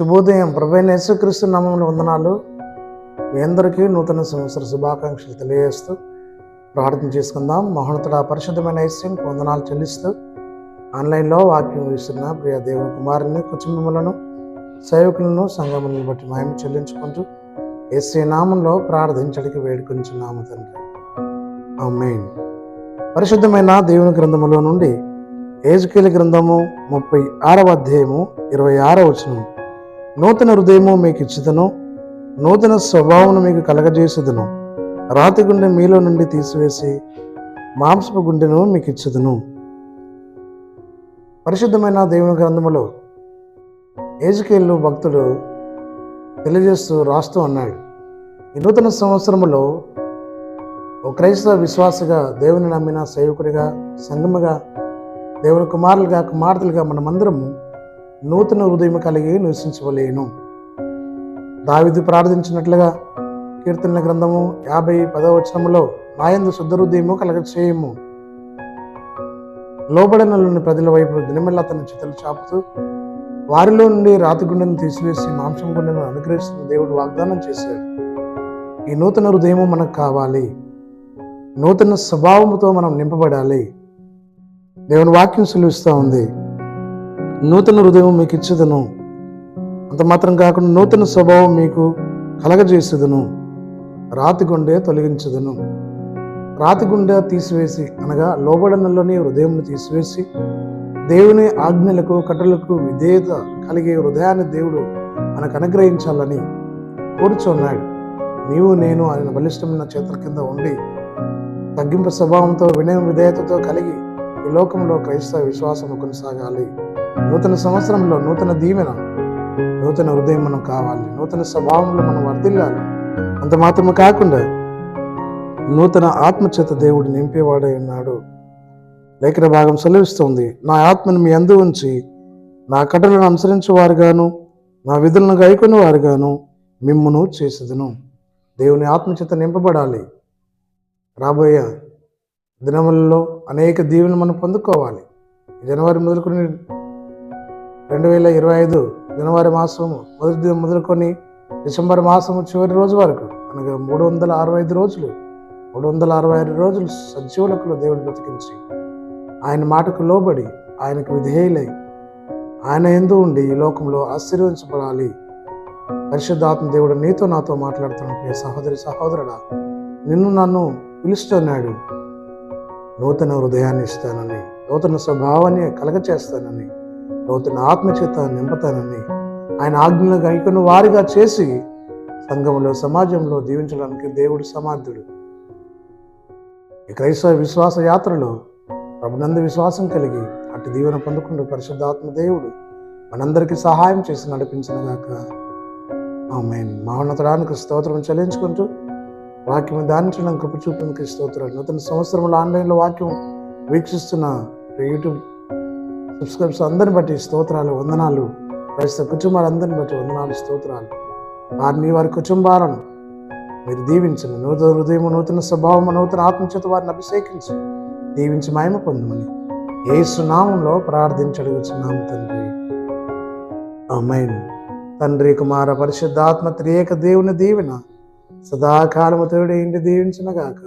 శుభోదయం. ప్రభువైన యేసుక్రీస్తు నామములో వందనాలు. మీ అందరికీ నూతన సంవత్సర శుభాకాంక్షలు తెలియజేస్తూ ప్రార్థన చేసుకుందాం. మహోన్నతుడా పరిశుద్ధమైన యేసునికి వందనాలు చెల్లిస్తూ ఆన్లైన్లో వాక్యం ఇస్తున్న ప్రియ దేవుని కుమారుని కుటుంబములను సేవకులను సంఘములను బట్టి మహిమ చెల్లించుకుంటూ యేసు నామంలో ప్రార్థించడానికి వేడుకొంచున్నాము తండ్రి. ఆమేన్. పరిశుద్ధమైన దేవుని గ్రంథములో నుండి యెహెజ్కేలు గ్రంథము 36వ అధ్యాయము 26వ వచనం. నూతన హృదయము మీకు ఇచ్చుదును, నూతన స్వభావమును మీకు కలగజేసుదును, రాతి గుండె మీలో నుండి తీసివేసి మాంసపు గుండెను మీకు ఇచ్చుదును. పరిశుద్ధమైన దేవుని గ్రంథములో యెహెజ్కేలు భక్తుడు తెలియజేస్తూ రాస్తూ అన్నాడు, ఈ నూతన సంవత్సరములో ఒక క్రైస్తవ విశ్వాసగా, దేవుని నమ్మిన సేవకుడిగా, సంఘముగా, దేవుని కుమారులుగా, కుమార్తెలుగా మనమందరము నూతన హృదయం కలిగి నివసించవలేను. దావీదు ప్రార్థించినట్లుగా కీర్తనల గ్రంథము 50:10 వచనములో, నాయందు శుద్ధ హృదయము కలగచేయము, లోబడనలోని ప్రజల వైపు దినమెల్లా తన చేతులు చాపుతూ వారిలో నుండి రాతి గుండెను తీసివేసి మాంసం గుండెను అనుగ్రహిస్తున్న దేవుడు వాగ్దానం చేశాడు. ఈ నూతన హృదయము మనకు కావాలి. నూతన స్వభావముతో మనం నింపబడాలి. దేవుని వాక్యం సెలవిస్తూ ఉంది, నూతన హృదయం మీకు ఇచ్చేదను, అంత మాత్రం కాకుండా నూతన స్వభావం మీకు కలగజేసేదను, రాతి గుండె తొలగించదను. రాతి గుండె తీసివేసి అనగా లోబడనలోని హృదయంను తీసివేసి దేవుని ఆజ్ఞలకు కట్టలకు విధేయత కలిగే హృదయాన్ని దేవుడు మనకు అనుగ్రహించాలని కోరుచున్నాడు. నీవు నేను ఆయన బలిష్టమైన చేతుల కింద ఉండి తగ్గింపు స్వభావంతో వినయం విధేయతతో కలిగి ఈ లోకంలో క్రైస్తవ విశ్వాసము కొనసాగాలి. నూతన సంవత్సరంలో నూతన దీవెన, నూతన హృదయం మనం కావాలి. నూతన స్వభావంలో మనం వర్ధిల్లాలి. అంత మాత్రమే కాకుండా నూతన ఆత్మచేత దేవుడు నింపేవాడై ఉన్నాడు. లేఖన భాగం సెలవిస్తుంది, నా ఆత్మను మీ అందు ఉంచి నా కట్టలను అనుసరించే వారుగాను నా విధులను గైకొని వారుగాను మిమ్మును చేసేదను. దేవుని ఆత్మచేత నింపబడాలి. రాబోయే దినములలో అనేక దీవెనలు మనం పొందుకోవాలి. జనవరి మొదలుకొని 2025 జనవరి మాసము మొదటి దినం మొదలుకొని డిసెంబర్ మాసము చివరి రోజు వరకు అనగా 365 రోజులు 366 రోజులు సజీవులకు దేవుడు బ్రతికించి ఆయన మాటకు లోబడి ఆయనకు విధేయులై ఆయన యందు ఉండి ఈ లోకంలో ఆశీర్వదించబడాలి. పరిశుద్ధాత్మ దేవుడు నీతో నాతో మాట్లాడుతున్న సహోదరి సహోదరుడా, నిన్ను నన్ను పిలుస్తున్నాడు. నూతన హృదయాన్ని ఇస్తానని, నూతన స్వభావాన్ని కలగచేస్తానని, నూతన ఆత్మచేత నింపుతానని, ఆయన ఆజ్ఞలు గైకొని వారిగా చేసి సంఘంలో సమాజంలో దీవించడానికి దేవుడు సమర్థుడు. ఈ క్రైస్తవ విశ్వాస యాత్రలో ప్రభునందు విశ్వాసం కలిగి అటు దీవెన పొందుకుంటూ పరిశుద్ధాత్మ దేవుడు మనందరికీ సహాయం చేసి నడిపించనుగాక. ఆమేన్. మహోన్నతుడానికి స్తోత్రం చెల్లించుకుంటూ వాక్యం ధ్యానించడం కృప చూపునికి స్తోత్రాలు. నూతన సంవత్సరంలో ఆన్లైన్లో వాక్యం వీక్షిస్తున్న యూట్యూబ్ సబ్స్క్రైబర్స్ అందరిని బట్టి స్తోత్రాలు, వందనాలు. క్రైస్తవ కుటుంబాలందరిని బట్టి వందనాలు, స్తోత్రాలు. వారిని వారి కుటుంబాలను మీరు దీవించండి. నూతన హృదయం, నూతన స్వభావం, నూతన ఆత్మచేత వారిని అభిషేకించి దీవించి మహిమ పొందమని యేసు నామంలో ప్రార్థించడుగుచున్నాము తండ్రి. ఆమేన్. తండ్రి, కుమార, పరిశుద్ధాత్మ త్రియేక దేవుని దీవెన సదాకాలము తోడై ఉండి దీవించునుగాక.